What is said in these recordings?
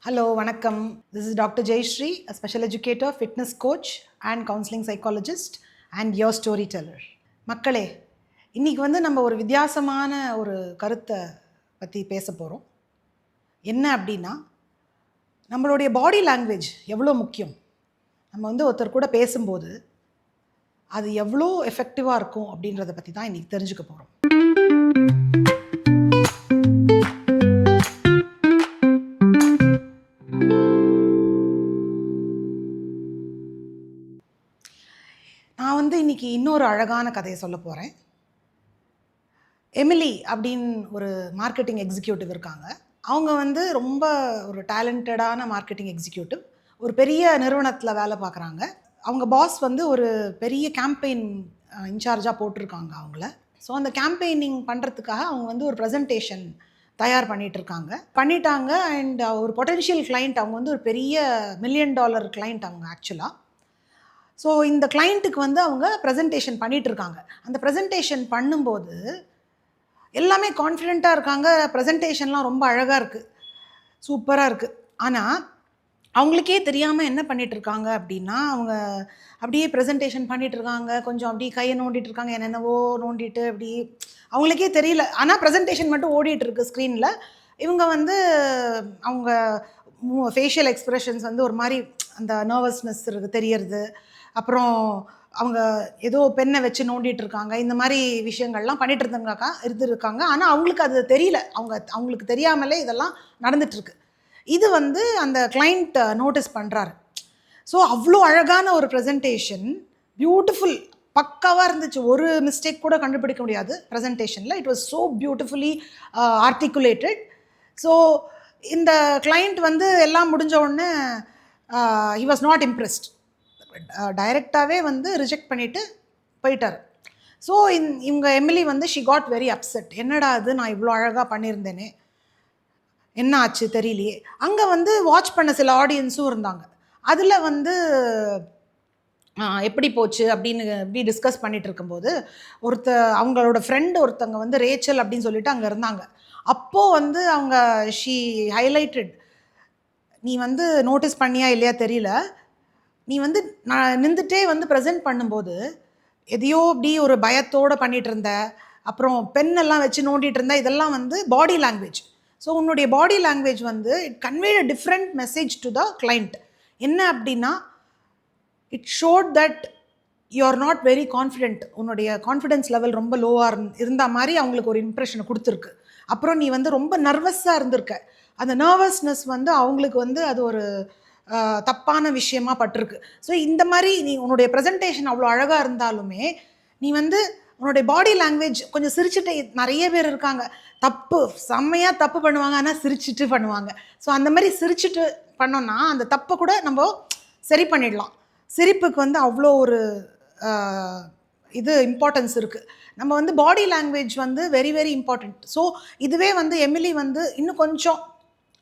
Hello, வணக்கம். This is Dr. Jayashree, a special educator, fitness coach and counseling psychologist and your storyteller. மக்களே, இன்னைக்கு நம்ம ஒரு வித்தியாசமான ஒரு கருத்தை பற்றி பேச போகிறோம். என்ன அப்படின்னா, நம்மளுடைய பாடி லாங்குவேஜ் எவ்வளோ முக்கியம். நம்ம ஒருத்தர் கூட பேசும்போது அது எவ்வளோ எஃபெக்டிவாக இருக்கும் அப்படின்றத பற்றி தான் இன்னைக்கு தெரிஞ்சுக்க போகிறோம். நான் இன்னைக்கு இன்னொரு அழகான கதையை சொல்ல போகிறேன். எமிலி அப்படின்னு ஒரு மார்க்கெட்டிங் எக்ஸிக்யூட்டிவ் இருக்காங்க. அவங்க ரொம்ப ஒரு டேலண்டடான மார்க்கெட்டிங் எக்ஸிக்யூட்டிவ். ஒரு பெரிய நிறுவனத்தில் வேலை பார்க்குறாங்க. அவங்க பாஸ் ஒரு பெரிய கேம்பெயின் இன்சார்ஜாக போட்டிருக்காங்க அவங்கள. ஸோ அந்த கேம்பெயினிங் பண்ணுறதுக்காக அவங்க ஒரு ப்ரெசன்டேஷன் தயார் பண்ணிட்டாங்க. அண்ட் ஒரு பொட்டென்ஷியல் கிளைண்ட் அவங்க ஒரு பெரிய $1 மில்லியன் கிளைண்ட் அவங்க ஆக்சுவலாக. ஸோ இந்த கிளைண்ட்டுக்கு அவங்க ப்ரெசன்டேஷன் பண்ணிகிட்ருக்காங்க. அந்த ப்ரெசன்டேஷன் பண்ணும்போது எல்லாமே கான்ஃபிடெண்ட்டாக இருக்காங்க. ப்ரெசன்டேஷன்லாம் ரொம்ப அழகாக இருக்குது, சூப்பராக இருக்குது. ஆனால் அவங்களுக்கே தெரியாமல் என்ன பண்ணிகிட்ருக்காங்க அப்படின்னா, அவங்க அப்படியே ப்ரெசன்டேஷன் பண்ணிகிட்ருக்காங்க. கொஞ்சம் அப்படியே கையை நோண்டிகிட்ருக்காங்க, என்னென்னவோ நோண்டிட்டு அப்படி அவங்களுக்கே தெரியல. ஆனால் ப்ரெசன்டேஷன் மட்டும் ஓடிட்டுருக்கு ஸ்க்ரீனில். இவங்க அவங்க ஃபேஷியல் எக்ஸ்ப்ரெஷன்ஸ் ஒரு மாதிரி அந்த நர்வஸ்னஸ் தெரியறது. அப்புறம் அவங்க ஏதோ பெண்ணை வச்சு நோண்டிட்டு இருக்காங்க. இந்த மாதிரி விஷயங்கள்லாம் பண்ணிட்டு இருந்திருக்காங்க. ஆனால் அவங்களுக்கு அது தெரியல. அவங்களுக்கு தெரியாமலே இதெல்லாம் நடந்துட்டுருக்கு. இது அந்த கிளைண்ட் நோட்டீஸ் பண்ணுறாரு. ஸோ அவ்வளோ அழகான ஒரு ப்ரெசன்டேஷன், பியூட்டிஃபுல், பக்காவாக இருந்துச்சு. ஒரு மிஸ்டேக் கூட கண்டுபிடிக்க முடியாது ப்ரெசன்டேஷனில். It was so beautifully articulated. So இந்த கிளைண்ட் எல்லாம் முடிஞ்ச உடனே ஹி வாஸ் நாட் இம்ப்ரெஸ்ட். டைரெக்டாகவே ரிஜெக்ட் பண்ணிவிட்டு போயிட்டார். ஸோ இவங்க Emily she got very upset. என்னடா அது, நான் இவ்வளோ அழகாக பண்ணியிருந்தேனே, என்ன ஆச்சு தெரியலையே. அங்கே வாட்ச் பண்ண சில ஆடியன்ஸும் இருந்தாங்க. அதில் எப்படி போச்சு அப்படின்னு இப்படி டிஸ்கஸ் பண்ணிகிட்டு இருக்கும்போது அவங்களோட ஃப்ரெண்டு ஒருத்தங்க ரேச்சல் அப்படின்னு சொல்லிட்டு அங்கே இருந்தாங்க. அப்போது அவங்க ஷீ ஹைலைட்டட், நீ நோட்டீஸ் பண்ணியா இல்லையா தெரியல, நீ நான் நின்றுட்டே ப்ரெசென்ட் பண்ணும்போது எதையோ அப்படி ஒரு பயத்தோடு பண்ணிகிட்டு இருந்த, அப்புறம் பெண்ணெல்லாம் வச்சு நோண்டிகிட்டு இருந்த. இதெல்லாம் பாடி லாங்குவேஜ். ஸோ உன்னுடைய body language it conveyed a different message to the client. என்ன அப்படின்னா, it ஷோட் that you are not very confident. உன்னுடைய கான்ஃபிடென்ஸ் லெவல் ரொம்ப லோவாக இருந்த மாதிரி அவங்களுக்கு ஒரு இம்ப்ரெஷனை கொடுத்துருக்கு. அப்புறம் நீ ரொம்ப நர்வஸாக இருந்திருக்க. அந்த நர்வஸ்னஸ் அவங்களுக்கு அது ஒரு தப்பான விஷயமா பட்டிருக்கு. ஸோ இந்த மாதிரி நீ உன்னுடைய ப்ரெசன்டேஷன் அவ்வளோ அழகாக இருந்தாலுமே நீ உன்னுடைய பாடி லாங்குவேஜ் கொஞ்சம் சிரிச்சுட்டு, நிறைய பேர் இருக்காங்க செம்மையாக தப்பு பண்ணுவாங்க, ஆனால் சிரிச்சுட்டு பண்ணுவாங்க. ஸோ அந்த மாதிரி சிரிச்சுட்டு பண்ணோன்னா அந்த தப்பை கூட நம்ம சரி பண்ணிடலாம். சிரிப்புக்கு அவ்வளோ ஒரு இது இம்பார்ட்டன்ஸ் இருக்குது. நம்ம body language very very important. So இதுவே எமிலி இன்னும் கொஞ்சம்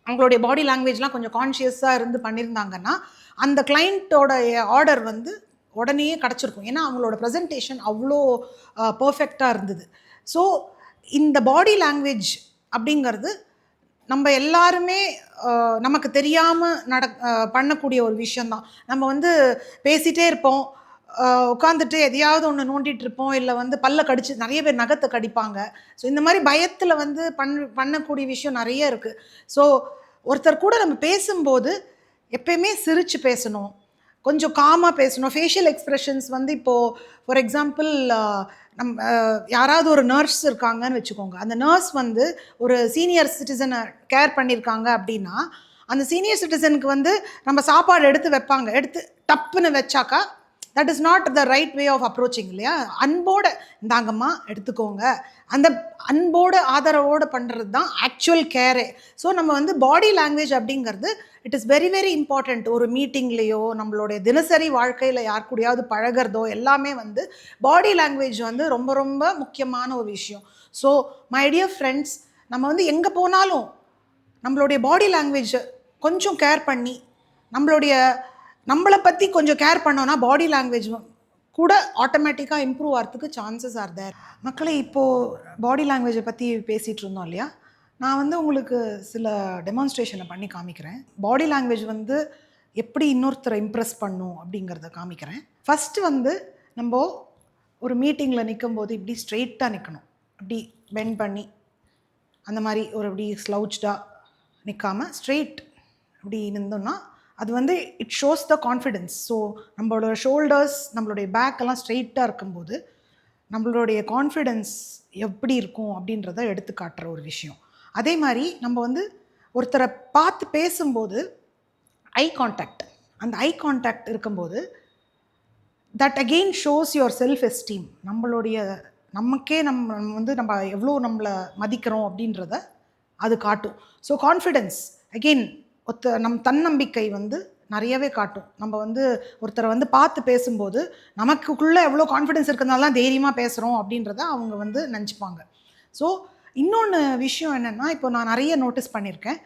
அவங்களுடைய பாடி லாங்குவேஜ்லாம் கொஞ்சம் கான்ஷியஸாக இருந்து பண்ணியிருந்தாங்கன்னா அந்த கிளைண்ட்டோட ஆர்டர் உடனேயே கிடச்சிருக்கும். ஏன்னா அவங்களோட ப்ரெசன்டேஷன் அவ்வளோ பர்ஃபெக்டாக இருந்தது. ஸோ இந்த பாடி லாங்குவேஜ் அப்படிங்கிறது நம்ம எல்லாருமே நமக்கு தெரியாமல் பண்ணக்கூடிய ஒரு விஷயந்தான். நம்ம பேசிகிட்டே இருப்போம், உட்காந்துட்டு எதையாவது ஒன்று நோண்டிகிட்டு இருப்போம், இல்லை பல்ல கடிச்சு, நிறைய பேர் நகத்தை கடிப்பாங்க. ஸோ இந்த மாதிரி பயத்தில் பண்ணக்கூடிய விஷயம் நிறைய இருக்குது. ஸோ ஒருத்தர் கூட நம்ம பேசும்போது எப்பயுமே சிரித்து பேசணும், கொஞ்சம் காமாக பேசணும். ஃபேஷியல் எக்ஸ்ப்ரெஷன்ஸ் இப்போது ஃபார் எக்ஸாம்பிள் யாராவது ஒரு நர்ஸ் இருக்காங்கன்னு வச்சுக்கோங்க. அந்த நர்ஸ் ஒரு சீனியர் சிட்டிசனை கேர் பண்ணியிருக்காங்க அப்படின்னா, அந்த சீனியர் சிட்டிசனுக்கு நம்ம சாப்பாடு எடுத்து வைப்பாங்க. எடுத்து டப்புன்னு வச்சாக்கா that is not the right way of approaching, இல்லையா? அன்போடு இந்தாங்கம்மா எடுத்துக்கோங்க, அந்த அன்போடு ஆதரவோடு பண்ணுறது தான் ஆக்சுவல் கேரே. ஸோ நம்ம பாடி லாங்குவேஜ் அப்படிங்கிறது it is very very important. ஒரு மீட்டிங்லேயோ நம்மளுடைய தினசரி வாழ்க்கையில் யார் கூடயாவது பழகிறதோ எல்லாமே பாடி லாங்குவேஜ் ரொம்ப ரொம்ப முக்கியமான ஒரு விஷயம். ஸோ மை டியர் ஃப்ரெண்ட்ஸ், நம்ம எங்கே போனாலும் நம்மளுடைய பாடி லாங்குவேஜை கொஞ்சம் கேர் பண்ணி நம்மளை பற்றி கொஞ்சம் கேர் பண்ணோன்னா பாடி லாங்குவேஜ் கூட ஆட்டோமேட்டிக்காக இம்ப்ரூவ் ஆகிறதுக்கு சான்சஸ் ஆர் தேர். மக்களே, இப்போது பாடி லாங்குவேஜை பற்றி பேசிகிட்டு இருந்தோம் இல்லையா? நான் வந்து உங்களுக்கு சில டெமான்ஸ்ட்ரேஷனை பண்ணி காமிக்கிறேன். பாடி லாங்குவேஜ் வந்து எப்படி இன்னொருத்தரை இம்ப்ரெஸ் பண்ணும் அப்படிங்கிறத காமிக்கிறேன். ஃபஸ்ட்டு வந்து நம்ம ஒரு மீட்டிங்கில் நிற்கும்போது இப்படி ஸ்ட்ரெயிட்டாக நிற்கணும். இப்படி பெண்ட் பண்ணி அந்த மாதிரி ஒரு இப்படி ஸ்லவுச்டாக நிற்காம ஸ்ட்ரெயிட் இப்படி நின்றோன்னா அது வந்து it shows the confidence. So நம்மளோட ஷோல்டர்ஸ் நம்மளுடைய பேக்கெல்லாம் ஸ்ட்ரெயிட்டாக இருக்கும்போது நம்மளுடைய கான்ஃபிடென்ஸ் எப்படி இருக்கும் அப்படின்றத எடுத்து காட்டுற ஒரு விஷயம். அதே மாதிரி நம்ம வந்து ஒருத்தரை பார்த்து பேசும்போது ஐ கான்டாக்ட், அந்த ஐ கான்டாக்ட் இருக்கும்போது that again shows your self esteem. நம்மளுடைய நமக்கே நம்ம வந்து நம்ம எவ்வளோ நம்மளை மதிக்கிறோம் அப்படின்றத அது காட்டும். ஸோ கான்ஃபிடென்ஸ் அகெயின் தன்னம்பிக்கை வந்து நிறையவே காட்டும். நம்ம வந்து ஒருத்தரை வந்து பார்த்து பேசும்போது நமக்குள்ளே எவ்வளோ கான்ஃபிடென்ஸ் இருக்கிறதுனால தான் தைரியமாக பேசுகிறோம் அப்படின்றத அவங்க வந்து நினச்சிப்பாங்க. ஸோ இன்னொன்று விஷயம் என்னென்னா, இப்போ நான் நிறைய நோட்டீஸ் பண்ணியிருக்கேன்.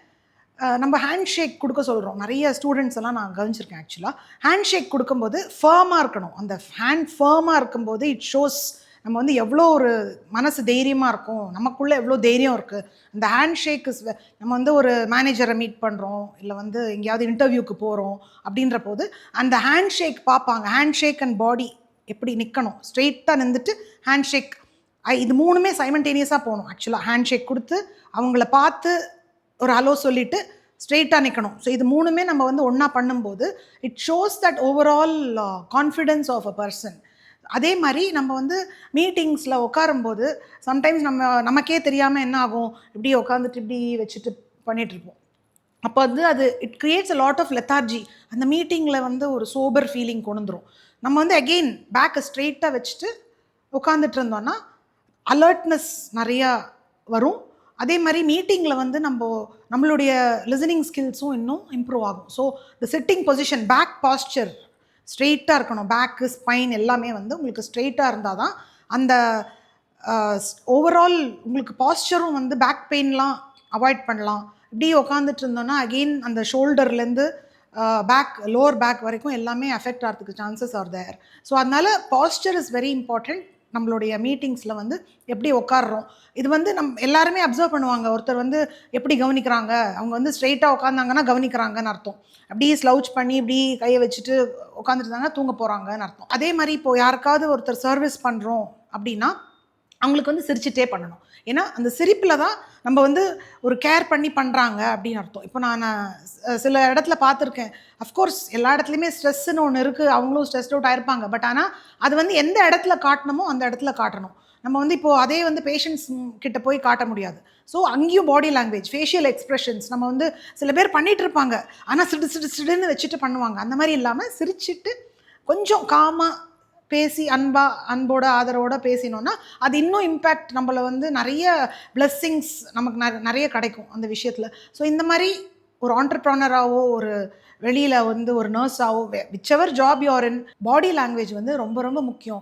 நம்ம ஹேண்ட் ஷேக் கொடுக்க சொல்கிறோம். நிறைய ஸ்டூடெண்ட்ஸ் எல்லாம் நான் கவனிச்சிருக்கேன். ஆக்சுவலாக ஹேண்ட் ஷேக் கொடுக்கும்போது ஃபர்மாக இருக்கணும். அந்த ஹேண்ட் ஃபர்மாக இருக்கும்போது இட் ஷோஸ் நம்ம வந்து எவ்வளோ ஒரு மனசு தைரியமாக இருக்கும், நமக்குள்ளே எவ்வளோ தைரியம் இருக்குது. அந்த ஹேண்ட் ஷேக் இஸ் நம்ம வந்து ஒரு மேனேஜரை மீட் பண்ணுறோம், இல்லை வந்து எங்கேயாவது இன்டர்வியூக்கு போகிறோம் அப்படின்ற போது அந்த ஹேண்ட் ஷேக் பார்ப்பாங்க. ஹேண்ட் ஷேக் அண்ட் பாடி எப்படி நிற்கணும், ஸ்ட்ரெயிட்டாக நின்றுட்டு ஹேண்ட் ஷேக், இது மூணுமே சைமல்டேனியஸாக போகணும். ஆக்சுவலாக ஹேண்ட் ஷேக் கொடுத்து அவங்கள பார்த்து ஒரு ஹலோ சொல்லிவிட்டு ஸ்ட்ரெயிட்டாக நிற்கணும். ஸோ இது மூணுமே நம்ம வந்து ஒன்றா பண்ணும்போது it shows that overall confidence of a person. அதே மாதிரி நம்ம வந்து மீட்டிங்ஸில் உட்காரும்போது சம்டைம்ஸ் நமக்கே தெரியாமல் என்ன ஆகும், இப்படி உட்காந்துட்டு இப்படி வச்சுட்டு பண்ணிகிட்ருப்போம். அப்போ வந்து அது it creates a lot of lethargy. அந்த மீட்டிங்கில் வந்து ஒரு சோபர் ஃபீலிங் கொண்டு வந்துடும். நம்ம வந்து அகெயின் பேக்கை ஸ்ட்ரெயிட்டாக வச்சுட்டு உட்காந்துட்டு இருந்தோன்னா அலர்ட்னஸ் நிறையா வரும். அதே மாதிரி மீட்டிங்கில் வந்து நம்மளுடைய லிசனிங் ஸ்கில்ஸும் இன்னும் இம்ப்ரூவ் ஆகும். So the sitting position, back posture ஸ்ட்ரெயிட்டாக இருக்கணும். பேக்கு ஸ்பைன் எல்லாமே வந்து உங்களுக்கு ஸ்ட்ரெயிட்டாக இருந்தால் தான் அந்த ஓவரால் உங்களுக்கு பாஸ்சரும் வந்து பேக் பெயின்லாம் அவாய்ட் பண்ணலாம். இப்படி உட்காந்துட்டு இருந்தோன்னா அகெயின் அந்த ஷோல்டர்லேருந்து பேக் லோவர் பேக் வரைக்கும் எல்லாமே அஃபெக்ட் ஆகிறதுக்கு சான்சஸ் ஆர் தேர். ஸோ அதனால் பாஸ்சர் இஸ் வெரி இம்பார்ட்டண்ட். நம்மளுடைய மீட்டிங்ஸில் வந்து எப்படி உட்காடுறோம், இது வந்து எல்லாருமே அப்சர்வ் பண்ணுவாங்க. ஒருத்தர் வந்து எப்படி கவனிக்கிறாங்க, அவங்க வந்து ஸ்ட்ரெயிட்டாக உட்காந்தாங்கன்னா கவனிக்கிறாங்கன்னு அர்த்தம். அப்படியே ஸ்லவுச் பண்ணி இப்படி கையை வச்சுட்டு உட்காந்துருந்தாங்கன்னா தூங்க போகிறாங்கன்னு அர்த்தம். அதே மாதிரி இப்போது யாருக்காவது ஒருத்தர் சர்வீஸ் பண்ணுறோம் அப்படின்னா அவங்களுக்கு வந்து சிரிச்சுட்டே பண்ணணும். ஏன்னா அந்த சிரிப்பில் தான் நம்ம வந்து ஒரு கேர் பண்ணி பண்ணுறாங்க அப்படின்னு அர்த்தம். இப்போ நான் சில இடத்துல பார்த்துருக்கேன். அஃப்கோர்ஸ் எல்லா இடத்துலையுமே ஸ்ட்ரெஸ்ஸுன்னு ஒன்று இருக்குது, அவங்களும் ஸ்ட்ரெஸ்ட் அவுட் ஆயிருப்பாங்க. பட் ஆனால் அது வந்து எந்த இடத்துல காட்டணுமோ அந்த இடத்துல காட்டணும். நம்ம வந்து இப்போது அதே வந்து பேஷண்ட்ஸ் கிட்ட போய் காட்ட முடியாது. ஸோ அங்கேயும் பாடி லாங்குவேஜ், ஃபேஷியல் எக்ஸ்ப்ரெஷன்ஸ் நம்ம வந்து சில பேர் பண்ணிகிட்டு இருப்பாங்க, ஆனால் சிடுன்னு வச்சுட்டு பண்ணுவாங்க. அந்த மாதிரி இல்லாமல் சிரிச்சுட்டு கொஞ்சம் காமாக பேசி அன்போட ஆதரவோட பேசினோன்னா அது இன்னும் இம்பேக்ட் நம்மளை வந்து நிறைய பிளெஸ்ஸிங்ஸ் நமக்கு நிறைய கிடைக்கும் அந்த விஷயத்தில். ஸோ இந்த மாதிரி ஒரு ஆண்டர்ப்ரனராகவோ ஒரு வெளியில் வந்து ஒரு நர்ஸாகவோ whichever job you are in, body language வந்து ரொம்ப ரொம்ப முக்கியம்.